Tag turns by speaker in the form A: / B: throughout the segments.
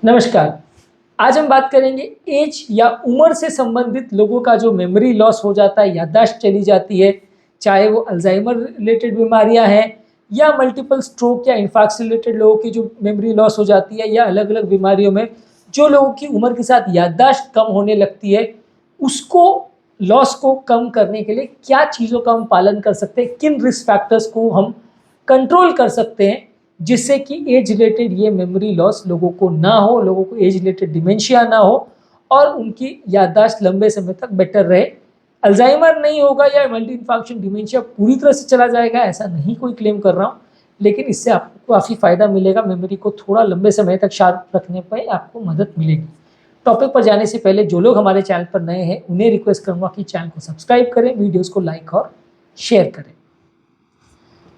A: नमस्कार। आज हम बात करेंगे एज या उम्र से संबंधित लोगों का जो मेमोरी लॉस हो जाता है, याददाश्त चली जाती है, चाहे वो अल्जाइमर रिलेटेड बीमारियां हैं या मल्टीपल स्ट्रोक या इन्फार्क्ट रिलेटेड लोगों की जो मेमोरी लॉस हो जाती है, या अलग अलग बीमारियों में जो लोगों की उम्र के साथ याददाश्त कम होने लगती है, उसको लॉस को कम करने के लिए क्या चीज़ों का हम पालन कर सकते हैं, किन रिस्क फैक्टर्स को हम कंट्रोल कर सकते हैं जिससे कि एज रिलेटेड ये मेमोरी लॉस लोगों को ना हो, लोगों को एज रिलेटेड डिमेंशिया ना हो और उनकी याददाश्त लंबे समय तक बेटर रहे। अल्जाइमर नहीं होगा या मल्टी इन्फार्क्शन डिमेंशिया पूरी तरह से चला जाएगा, ऐसा नहीं कोई क्लेम कर रहा हूँ, लेकिन इससे आपको काफ़ी फ़ायदा मिलेगा। मेमोरी को थोड़ा लंबे समय तक शार्प रखने पर आपको मदद मिलेगी। टॉपिक पर जाने से पहले जो लोग हमारे चैनल पर नए हैं उन्हें रिक्वेस्ट करूँगा कि चैनल को सब्सक्राइब करें, वीडियोज़ को लाइक और शेयर करें।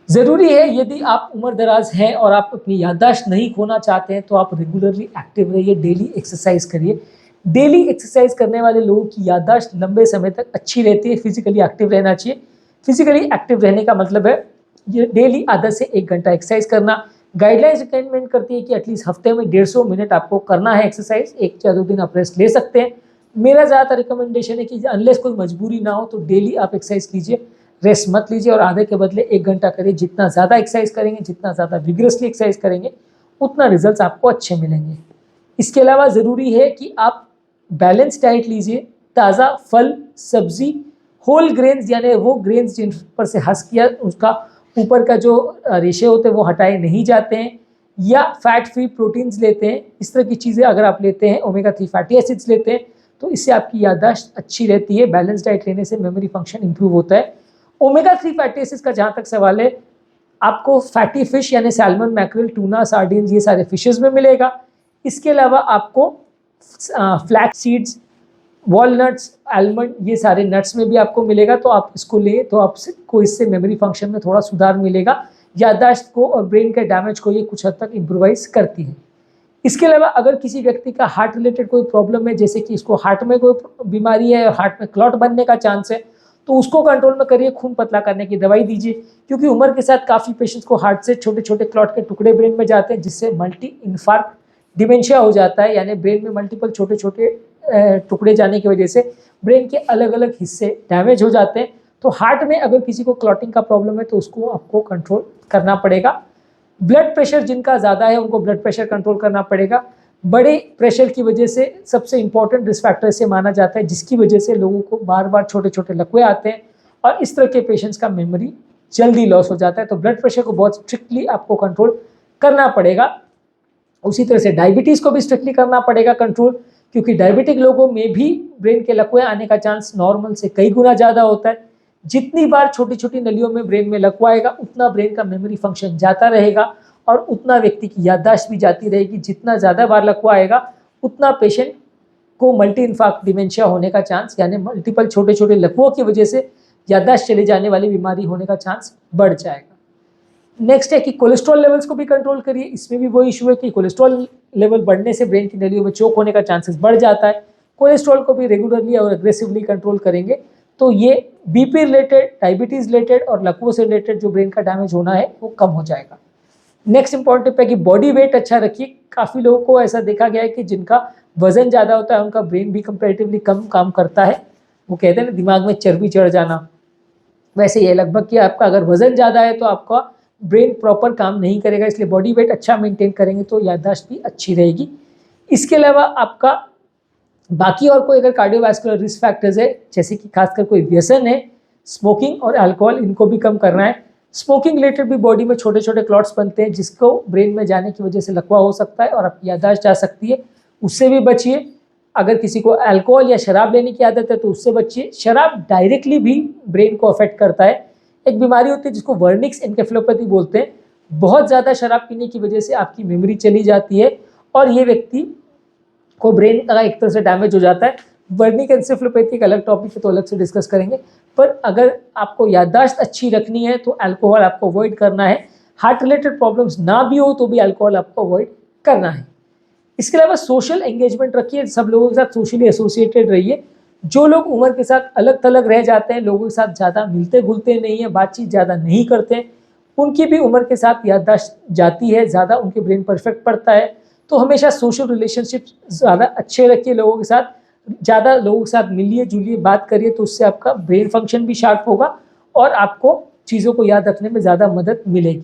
A: ज़रूरी है, यदि आप उम्र दराज हैं और आप अपनी याददाश्त नहीं खोना चाहते हैं तो आप रेगुलरली एक्टिव रहिए, डेली एक्सरसाइज करिए। डेली एक्सरसाइज करने वाले लोगों की याददाश्त लंबे समय तक अच्छी रहती है। फिजिकली एक्टिव रहना चाहिए। फिजिकली एक्टिव रहने का मतलब है ये डेली आधा से 1 घंटा एक्सरसाइज करना। गाइडलाइंस रिकमेंड करती है कि एटलीस्ट हफ्ते में 150 मिनट आपको करना है एक्सरसाइज। 1 या 2 दिन आप रेस्ट ले सकते हैं। मेरा ज़्यादातर रिकमेंडेशन है कि अनलेस कोई मजबूरी ना हो तो डेली आप एक्सरसाइज कीजिए, रेस्ट मत लीजिए और आधे के बदले 1 घंटा करिए। जितना ज़्यादा एक्सरसाइज करेंगे, जितना ज़्यादा विग्रसली एक्सरसाइज करेंगे, उतना रिजल्ट्स आपको अच्छे मिलेंगे। इसके अलावा ज़रूरी है कि आप बैलेंस डाइट लीजिए। ताज़ा फल, सब्जी, होल ग्रेन्स यानी वो ग्रेन्स जिन पर से हस्क किया उसका ऊपर का जो रेशे होते हैं वो हटाए नहीं जाते हैं, या फैट फ्री प्रोटीन्स लेते हैं। इस तरह की चीज़ें अगर आप लेते हैं, ओमेगा 3 फैटी एसिड्स लेते हैं, तो इससे आपकी याददाश्त अच्छी रहती है। बैलेंस डाइट लेने से मेमोरी फंक्शन इंप्रूव होता है। ओमेगा 3 फैटी एसिड्स का जहाँ तक सवाल है, आपको फैटी फिश यानी सैल्मन, मैक्रिल, टूना, सार्डिन ये सारे फिशेस में मिलेगा। इसके अलावा आपको फ्लैक्स सीड्स, वॉलनट्स, आलमंड ये सारे नट्स में भी आपको मिलेगा। तो आप इसको लें तो आपको इससे मेमोरी फंक्शन में थोड़ा सुधार मिलेगा। याददाश्त को और ब्रेन के डैमेज को ये कुछ हद तक इम्प्रोवाइज करती है। इसके अलावा अगर किसी व्यक्ति का हार्ट रिलेटेड कोई प्रॉब्लम है, जैसे कि इसको हार्ट में कोई बीमारी है, हार्ट में क्लॉट बनने का चांस है, तो उसको कंट्रोल में करिए। खून पतला करने की दवाई दीजिए, क्योंकि उम्र के साथ काफ़ी पेशेंट्स को हार्ट से छोटे छोटे क्लॉट के टुकड़े ब्रेन में जाते हैं, जिससे मल्टी इन्फार्क्ट डिमेंशिया हो जाता है। यानी ब्रेन में मल्टीपल छोटे छोटे टुकड़े जाने की वजह से ब्रेन के अलग अलग हिस्से डैमेज हो जाते हैं। तो हार्ट में अगर किसी को क्लॉटिंग का प्रॉब्लम है तो उसको आपको कंट्रोल करना पड़ेगा। ब्लड प्रेशर जिनका ज़्यादा है उनको ब्लड प्रेशर कंट्रोल करना पड़ेगा। बड़े प्रेशर की वजह से सबसे इंपॉर्टेंट रिस्क फैक्टर से माना जाता है, जिसकी वजह से लोगों को बार बार छोटे छोटे लकवे आते हैं और इस तरह के पेशेंट्स का मेमोरी जल्दी लॉस हो जाता है। तो ब्लड प्रेशर को बहुत स्ट्रिक्टली आपको कंट्रोल करना पड़ेगा। उसी तरह से डायबिटीज़ को भी स्ट्रिक्टली करना पड़ेगा कंट्रोल, क्योंकि डायबिटिक लोगों में भी ब्रेन के लकवे आने का चांस नॉर्मल से कई गुना ज़्यादा होता है। जितनी बार छोटी छोटी नलियों में ब्रेन में लकवा आएगा, उतना ब्रेन का मेमोरी फंक्शन जाता रहेगा और उतना व्यक्ति की याददाश्त भी जाती रहेगी। जितना ज़्यादा बार लकवा आएगा, उतना पेशेंट को मल्टी इन्फार्क्ट डिमेंशिया होने का चांस, यानी मल्टीपल छोटे छोटे लकवों की वजह से याददाश्त चले जाने वाली बीमारी होने का चांस बढ़ जाएगा। नेक्स्ट है कि कोलेस्ट्रॉल लेवल्स को भी कंट्रोल करिए। इसमें भी वो इशू है कि कोलेस्ट्रॉल लेवल बढ़ने से ब्रेन की नलियों में चोक होने का चांसेस बढ़ जाता है। कोलेस्ट्रॉल को भी रेगुलरली और एग्रेसिवली कंट्रोल करेंगे तो ये बीपी रिलेटेड, डायबिटीज़ रिलेटेड और लकवों से रिलेटेड जो ब्रेन का डैमेज होना है वो कम हो जाएगा। नेक्स्ट इंपॉर्टेंट टिप है कि बॉडी वेट अच्छा रखिए। काफ़ी लोगों को ऐसा देखा गया है कि जिनका वजन ज़्यादा होता है उनका ब्रेन भी कंपैरेटिवली कम काम करता है। वो कहते हैं ना, दिमाग में चर्बी चढ़ जाना, वैसे ये लगभग कि आपका अगर वजन ज़्यादा है तो आपका ब्रेन प्रॉपर काम नहीं करेगा। इसलिए बॉडी वेट अच्छा मेंटेन करेंगे तो याददाश्त भी अच्छी रहेगी। इसके अलावा आपका बाकी और कोई अगर कार्डियोवास्कुलर रिस्क फैक्टर्स है, जैसे कि खासकर कोई व्यसन है, स्मोकिंग और अल्कोहल, इनको भी कम करना है। स्मोकिंग रिलेटेड भी बॉडी में छोटे छोटे क्लॉट्स बनते हैं, जिसको ब्रेन में जाने की वजह से लकवा हो सकता है और आपकी याददाश्त जा सकती है, उससे भी बचिए। अगर किसी को अल्कोहल या शराब लेने की आदत है तो उससे बचिए। शराब डायरेक्टली भी ब्रेन को अफेक्ट करता है। एक बीमारी होती है जिसको वर्निक्स एन्केफेलोपैथी बोलते हैं। बहुत ज़्यादा शराब पीने की वजह से आपकी मेमोरी चली जाती है और ये व्यक्ति को ब्रेन का एक तरह से डैमेज हो जाता है। वर्निक एन्सेफेलोपैथी एक अलग टॉपिक है तो अलग से डिस्कस करेंगे। पर अगर आपको याददाश्त अच्छी रखनी है तो अल्कोहल आपको अवॉइड करना है। हार्ट रिलेटेड प्रॉब्लम्स ना भी हो तो भी अल्कोहल आपको अवॉइड करना है। इसके अलावा सोशल एंगेजमेंट रखिए, सब लोगों के साथ सोशली एसोसिएटेड रहिए। जो लोग उम्र के साथ अलग थलग रह जाते हैं, लोगों के साथ ज़्यादा मिलते घुलते नहीं हैं, बातचीत ज़्यादा नहीं करते हैं, उनकी भी उम्र के साथ याददाश्त जाती है, ज़्यादा उनके ब्रेन पर इफेक्ट पड़ता है। तो हमेशा सोशल रिलेशनशिप ज़्यादा अच्छे रखिए, लोगों के साथ ज़्यादा लोगों के साथ मिलिए जुलिए, बात करिए, तो उससे आपका ब्रेन फंक्शन भी शार्प होगा और आपको चीज़ों को याद रखने में ज़्यादा मदद मिलेगी।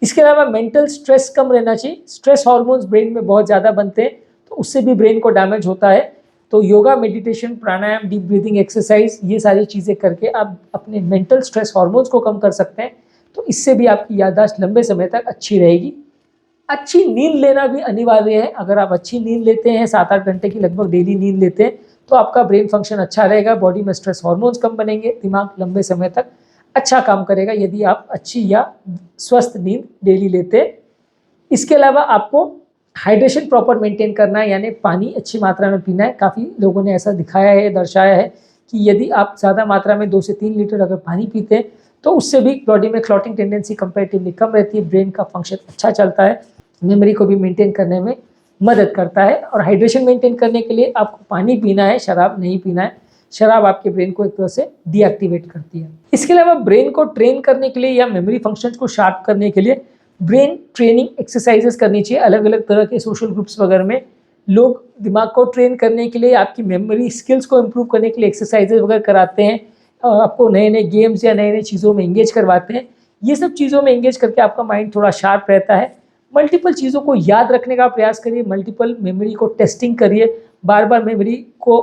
A: इसके अलावा मेंटल स्ट्रेस कम रहना चाहिए। स्ट्रेस हार्मोन्स ब्रेन में बहुत ज़्यादा बनते हैं, तो उससे भी ब्रेन को डैमेज होता है। तो योगा, मेडिटेशन, प्राणायाम, डीप ब्रीदिंग एक्सरसाइज, ये सारी चीज़ें करके आप अपने मेंटल स्ट्रेस हार्मोन्स को कम कर सकते हैं। तो इससे भी आपकी याददाश्त लंबे समय तक अच्छी रहेगी। अच्छी नींद लेना भी अनिवार्य है। अगर आप अच्छी नींद लेते हैं, 7-8 घंटे की लगभग डेली नींद लेते हैं, तो आपका ब्रेन फंक्शन अच्छा रहेगा, बॉडी में स्ट्रेस हार्मोन्स कम बनेंगे, दिमाग लंबे समय तक अच्छा काम करेगा यदि आप अच्छी या स्वस्थ नींद डेली लेते हैं। इसके अलावा आपको हाइड्रेशन प्रॉपर मेंटेन करना है, यानी पानी अच्छी मात्रा में पीना है। काफ़ी लोगों ने ऐसा दिखाया है, दर्शाया है कि यदि आप ज़्यादा मात्रा में 2 से 3 लीटर अगर पानी पीते हैं, तो उससे भी बॉडी में क्लॉटिंग टेंडेंसी कंपैरेटिवली कम रहती है, ब्रेन का फंक्शन अच्छा चलता है, मेमोरी को भी मेंटेन करने में मदद करता है। और हाइड्रेशन मेंटेन करने के लिए आपको पानी पीना है, शराब नहीं पीना है। शराब आपके ब्रेन को एक तरह से डीएक्टिवेट करती है। इसके अलावा ब्रेन को ट्रेन करने के लिए या मेमोरी फंक्शंस को शार्प करने के लिए ब्रेन ट्रेनिंग एक्सरसाइजेस करनी चाहिए। अलग अलग तरह के सोशल ग्रुप्स वगैरह में लोग दिमाग को ट्रेन करने के लिए, आपकी मेमोरी स्किल्स को इम्प्रूव करने के लिए एक्सरसाइजेज वगैरह कराते हैं, आपको नए नए गेम्स या नए नए चीज़ों में इंगेज करवाते हैं। ये सब चीज़ों में इंगेज करके आपका माइंड थोड़ा शार्प रहता है। मल्टीपल चीज़ों को याद रखने का प्रयास करिए, मल्टीपल मेमोरी को टेस्टिंग करिए, बार बार मेमोरी को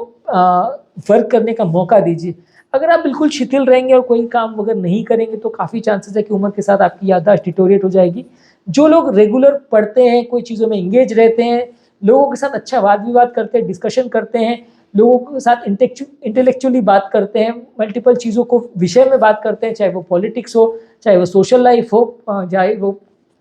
A: वर्क करने का मौका दीजिए। अगर आप बिल्कुल शिथिल रहेंगे और कोई काम वगैरह नहीं करेंगे, तो काफ़ी चांसेस है कि उम्र के साथ आपकी याददाश्त डिटोरिएट हो जाएगी। जो लोग रेगुलर पढ़ते हैं, कोई चीज़ों में इंगेज रहते हैं, लोगों के साथ अच्छा वाद विवाद करते हैं, डिस्कशन करते हैं, लोगों के साथ इंटेलेक्चुअली बात करते हैं, मल्टीपल चीज़ों को विषय में बात करते हैं, चाहे वो पॉलिटिक्स हो, चाहे वो सोशल लाइफ हो, चाहे वो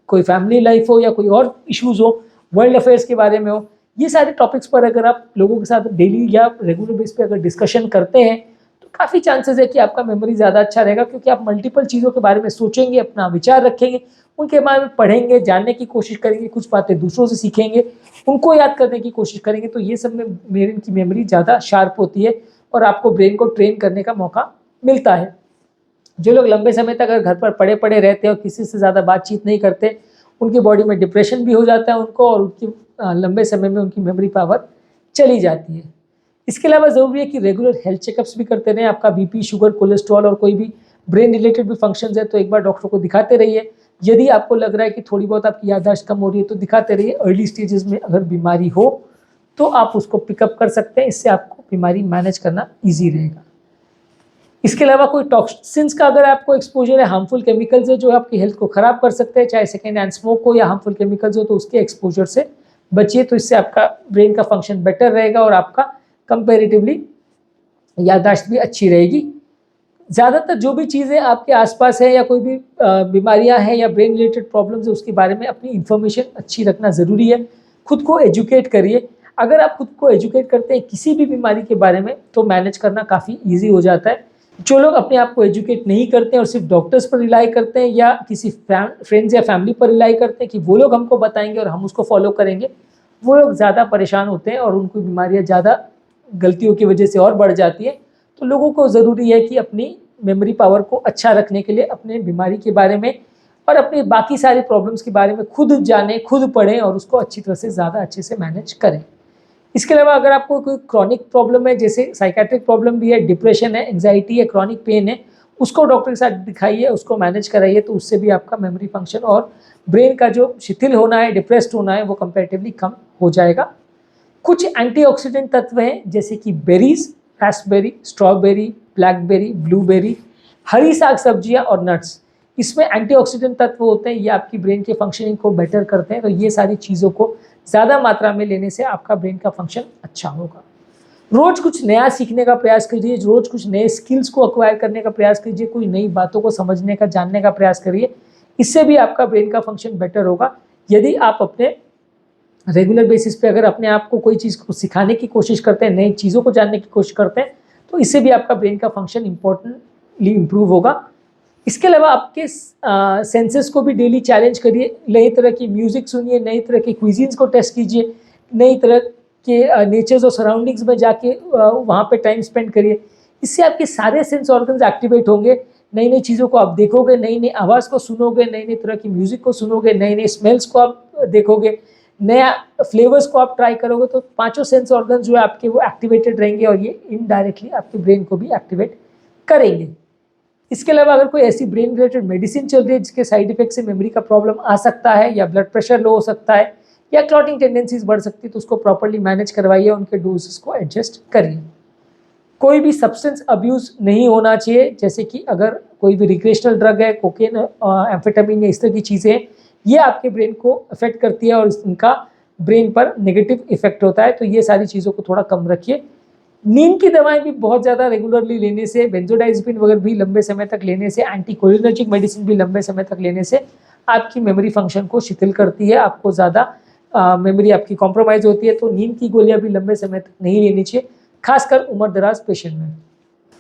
A: कोई फैमिली लाइफ हो या कोई और इश्यूज़ हो, वर्ल्ड अफेयर्स के बारे में हो, ये सारे टॉपिक्स पर अगर आप लोगों के साथ डेली या रेगुलर बेस पे अगर डिस्कशन करते हैं, तो काफ़ी चांसेस है कि आपका मेमोरी ज़्यादा अच्छा रहेगा, क्योंकि आप मल्टीपल चीज़ों के बारे में सोचेंगे, अपना विचार रखेंगे, उनके बारे में पढ़ेंगे, जानने की कोशिश करेंगे, कुछ बातें दूसरों से सीखेंगे, उनको याद करने की कोशिश करेंगे। तो ये सब में ब्रेन की मेमोरी ज़्यादा शार्प होती है और आपको ब्रेन को ट्रेन करने का मौका मिलता है। जो लोग लंबे समय तक अगर घर पर पड़े पड़े रहते हैं और किसी से ज़्यादा बातचीत नहीं करते, उनकी बॉडी में डिप्रेशन भी हो जाता है उनको, और उनकी लंबे समय में उनकी मेमोरी पावर चली जाती है। इसके अलावा ज़रूरी है कि रेगुलर हेल्थ चेकअप्स भी करते रहें। आपका बीपी, शुगर, कोलेस्ट्रॉल और कोई भी ब्रेन रिलेटेड भी फंक्शंस है, तो एक बार डॉक्टर को दिखाते रहिए। यदि आपको लग रहा है कि थोड़ी बहुत आपकी याददाश्त कम हो रही है, तो दिखाते रहिए। अर्ली स्टेजेस में अगर बीमारी हो तो आप उसको पिकअप कर सकते हैं, इससे आपको बीमारी मैनेज करना ईजी रहेगा। इसके अलावा कोई टॉक्सिन्स का अगर आपको एक्सपोजर है, हार्मफुल केमिकल्स है जो आपकी हेल्थ को ख़राब कर सकते हैं, चाहे सेकेंड हैंड स्मोक हो या हार्मफुल केमिकल्स हो, तो उसके एक्सपोजर से बचिए। तो इससे आपका ब्रेन का फंक्शन बेटर रहेगा और आपका कंपैरेटिवली याददाश्त भी अच्छी रहेगी। ज़्यादातर जो भी चीज़ें आपके आसपास है या कोई भी बीमारियां हैं या ब्रेन रिलेटेड प्रॉब्लम्स है, उसके बारे में अपनी इन्फॉर्मेशन अच्छी रखना ज़रूरी है। खुद को एजुकेट करिए। अगर आप खुद को एजुकेट करते हैं किसी भी बीमारी के बारे में, तो मैनेज करना काफ़ी ईजी हो जाता है। जो लोग अपने आप को एजुकेट नहीं करते और सिर्फ डॉक्टर्स पर रिलाई करते हैं या किसी फ्रेंड्स या फैमिली पर रिलाई करते हैं कि वो लोग हमको बताएंगे और हम उसको फॉलो करेंगे, वो लोग ज़्यादा परेशान होते हैं और उनको बीमारियां ज़्यादा गलतियों की वजह से और बढ़ जाती है। तो लोगों को ज़रूरी है कि अपनी मेमोरी पावर को अच्छा रखने के लिए अपने बीमारी के बारे में और अपने बाकी सारे प्रॉब्लम्स के बारे में खुद जानें, खुद पढ़ें और उसको अच्छी तरह से ज़्यादा अच्छे से मैनेज करें। इसके अलावा अगर आपको कोई क्रॉनिक प्रॉब्लम है, जैसे साइकेट्रिक प्रॉब्लम भी है, डिप्रेशन है, एंग्जाइटी है, क्रॉनिक पेन है, उसको डॉक्टर के साथ दिखाइए, उसको मैनेज कराइए। तो उससे भी आपका मेमोरी फंक्शन और ब्रेन का जो शिथिल होना है, डिप्रेस्ड होना है, वो कंपैरेटिवली कम हो जाएगा। कुछ एंटीऑक्सीडेंट तत्व हैं जैसे कि berries, raspberry, strawberry, blackberry, blueberry, हरी साग सब्जियाँ और नट्स, इसमें एंटीऑक्सीडेंट तत्व होते हैं, ये आपकी ब्रेन के फंक्शनिंग को बेटर करते हैं। तो ये सारी चीज़ों को ज़्यादा मात्रा में लेने से आपका ब्रेन का फंक्शन अच्छा होगा। रोज़ कुछ नया सीखने का प्रयास कीजिए, रोज़ कुछ नए स्किल्स को एक्वायर करने का प्रयास कीजिए, कोई नई बातों को समझने का, जानने का प्रयास करिए। इससे भी आपका ब्रेन का फंक्शन बेटर होगा। यदि आप अपने रेगुलर बेसिस पे अगर अपने आप को कोई चीज़ को सिखाने की कोशिश करते हैं, नई चीज़ों को जानने की कोशिश करते हैं, तो इससे भी आपका ब्रेन का फंक्शन इम्पोर्टेंटली इम्प्रूव होगा। इसके अलावा आपके सेंसेस को भी डेली चैलेंज करिए। नई तरह की म्यूज़िक सुनिए, नई तरह के क्विजीन्स को टेस्ट कीजिए, नई तरह के नेचर्स और सराउंडिंग्स में जाके वहाँ पे टाइम स्पेंड करिए। इससे आपके सारे सेंस ऑर्गन्स एक्टिवेट होंगे। नई नई चीज़ों को आप देखोगे, नई नई आवाज़ को सुनोगे, नई नई तरह की म्यूज़िक को सुनोगे, नई नई स्मेल्स को आप देखोगे, नया फ्लेवर्स को आप ट्राई करोगे तो पांचों सेंस ऑर्गन जो है आपके वो एक्टिवेटेड रहेंगे और ये इनडायरेक्टली आपके ब्रेन को भी एक्टिवेट करेंगे। इसके अलावा अगर कोई ऐसी ब्रेन रिलेटेड मेडिसिन चल रही है जिसके साइड इफेक्ट से मेमोरी का प्रॉब्लम आ सकता है, या ब्लड प्रेशर लो हो सकता है, या क्लॉटिंग टेंडेंसीज बढ़ सकती है, तो उसको प्रॉपर्ली मैनेज करवाइए, उनके डोजेस को एडजस्ट करिए। कोई भी सब्सटेंस अब्यूज नहीं होना चाहिए, जैसे कि अगर कोई भी रिक्रिएशनल ड्रग है, कोकेन, एम्फेटामिन या इस तरह की चीज़ें, ये आपके ब्रेन को अफेक्ट करती है और इनका ब्रेन पर नेगेटिव इफेक्ट होता है, तो ये सारी चीज़ों को थोड़ा कम रखिए। नींद की दवाएं भी बहुत ज़्यादा रेगुलरली लेने से, बेंजोडाइज़ेपिन वगैरह भी लंबे समय तक लेने से, एंटीकोलिनर्जिक मेडिसिन भी लंबे समय तक लेने से आपकी मेमोरी फंक्शन को शिथिल करती है, आपको ज़्यादा मेमोरी आपकी कॉम्प्रोमाइज़ होती है। तो नींद की गोलियां भी लंबे समय तक नहीं लेनी चाहिए, खासकर उम्र दराज पेशेंट में।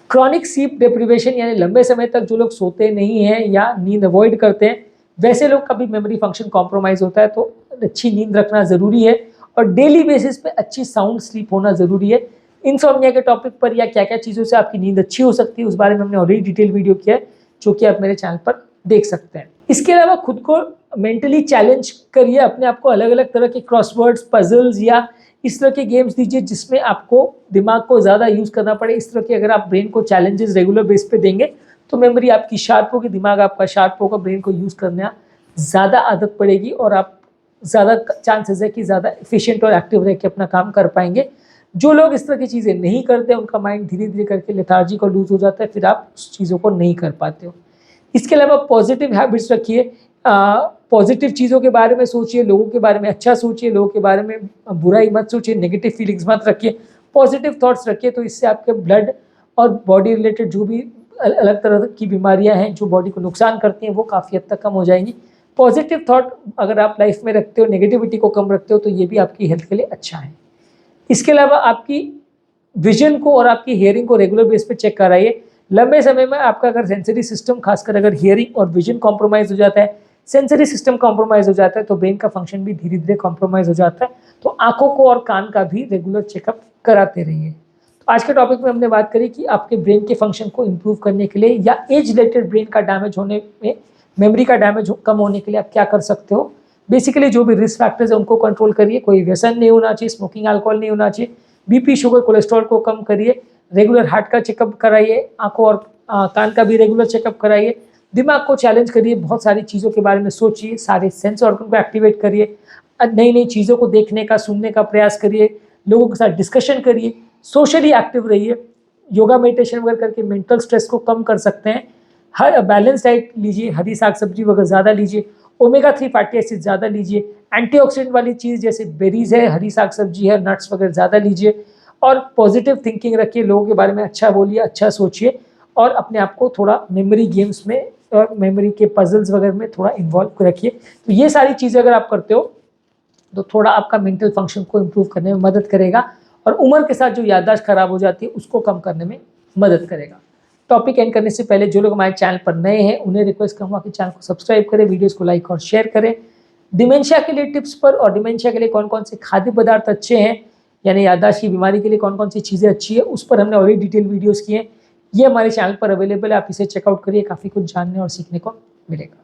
A: क्रॉनिक स्लीप डेप्रिवेशन यानी लंबे समय तक जो लोग सोते नहीं हैं या नींद अवॉइड करते हैं, वैसे लोग का भी मेमोरी फंक्शन कॉम्प्रोमाइज़ होता है, तो अच्छी नींद रखना ज़रूरी है और डेली बेसिस पे अच्छी साउंड स्लीप होना ज़रूरी है। इंसोम्निया के टॉपिक पर या क्या क्या चीज़ों से आपकी नींद अच्छी हो सकती है, उस बारे में हमने ऑलरेडी डिटेल वीडियो किया है, जो कि आप मेरे चैनल पर देख सकते हैं। इसके अलावा खुद को मेंटली चैलेंज करिए, अपने आप को अलग अलग तरह के क्रॉसवर्ड्स, पजल्स या इस तरह के गेम्स दीजिए जिसमें आपको दिमाग को ज़्यादा यूज़ करना पड़े। इस तरह के अगर आप ब्रेन को चैलेंजेस रेगुलर बेस पे देंगे तो मेमोरी आपकी शार्प होगी, दिमाग आपका शार्प होगा, ब्रेन को यूज़ करना ज़्यादा आदत पड़ेगी और आप ज़्यादा चांसेस है कि ज़्यादा एफिशिएंट और एक्टिव रह के अपना काम कर पाएंगे। जो लोग इस तरह की चीज़ें नहीं करते, उनका माइंड धीरे धीरे करके लेथार्जिक और लूज हो जाता है, फिर आप उस चीज़ों को नहीं कर पाते हो। इसके अलावा पॉजिटिव हैबिट्स रखिए, पॉजिटिव चीज़ों के बारे में सोचिए, लोगों के बारे में अच्छा सोचिए, लोगों के बारे में बुराई मत सोचिए, नेगेटिव फीलिंग्स मत रखिए, पॉजिटिव थॉट्स रखिए। तो इससे आपके ब्लड और बॉडी रिलेटेड जो भी अलग तरह की बीमारियां हैं जो बॉडी को नुकसान करती हैं वो काफ़ी हद तक कम हो जाएंगी। पॉजिटिव थॉट अगर आप लाइफ में रखते हो, नेगेटिविटी को कम रखते हो, तो ये भी आपकी हेल्थ के लिए अच्छा है। इसके अलावा आपकी विजन को और आपकी हियरिंग को रेगुलर बेस पे चेक कराइए। लंबे समय में आपका अगर सेंसरी सिस्टम, खासकर अगर हियरिंग और विजन कॉम्प्रोमाइज़ हो जाता है, सेंसरी सिस्टम कॉम्प्रोमाइज़ हो जाता है, तो ब्रेन का फंक्शन भी धीरे धीरे कॉम्प्रोमाइज़ हो जाता है। तो आंखों को और कान का भी रेगुलर चेकअप कराते रहिए। तो आज के टॉपिक में हमने बात करी कि आपके ब्रेन के फंक्शन को इम्प्रूव करने के लिए या एज रिलेटेड ब्रेन का डैमेज होने में, मेमोरी का डैमेज कम होने के लिए आप क्या कर सकते हो। बेसिकली जो भी रिस्क फैक्टर्स है उनको कंट्रोल करिए, कोई व्यसन नहीं होना चाहिए, स्मोकिंग, अल्कोहल नहीं होना चाहिए, बीपी, शुगर, कोलेस्ट्रॉल को कम करिए, रेगुलर हार्ट का चेकअप कराइए, आंखों और कान का भी रेगुलर चेकअप कराइए, दिमाग को चैलेंज करिए, बहुत सारी चीज़ों के बारे में सोचिए, सारे सेंस ऑर्गन को एक्टिवेट करिए, नई नई चीज़ों को देखने का, सुनने का प्रयास करिए, लोगों के साथ डिस्कशन करिए, सोशली एक्टिव रहिए, योगा मेडिटेशन वगैरह करके मेंटल स्ट्रेस को कम कर सकते हैं। हर बैलेंस डाइट लीजिए, हरी साग सब्जी वगैरह ज़्यादा लीजिए, ओमेगा 3 फैटी एसिड ज़्यादा लीजिए, एंटीऑक्सीडेंट वाली चीज़ जैसे बेरीज है, हरी साग सब्जी है, नट्स वगैरह ज़्यादा लीजिए और पॉजिटिव थिंकिंग रखिए, लोगों के बारे में अच्छा बोलिए, अच्छा सोचिए और अपने आप को थोड़ा मेमोरी गेम्स में और मेमोरी के पजल्स वगैरह में थोड़ा इन्वॉल्व रखिए। तो ये सारी चीज़ें अगर आप करते हो तो थोड़ा आपका मेंटल फंक्शन को इम्प्रूव करने में मदद करेगा और उम्र के साथ जो याददाश्त खराब हो जाती है उसको कम करने में मदद करेगा। टॉपिक एंड करने से पहले जो लोग हमारे चैनल पर नए हैं उन्हें रिक्वेस्ट करूँगा कि चैनल को सब्सक्राइब करें, वीडियोस को लाइक और शेयर करें। डिमेंशिया के लिए टिप्स पर और डिमेंशिया के लिए कौन कौन से खाद्य पदार्थ अच्छे हैं, यानी याददाश्त की बीमारी के लिए कौन कौन सी चीज़ें अच्छी है, उस पर हमने ऑलरेडी डिटेल वीडियोज़ किए हैं। ये हमारे चैनल पर अवेलेबल है, आप इसे चेकआउट करिए, काफ़ी कुछ जानने और सीखने को मिलेगा।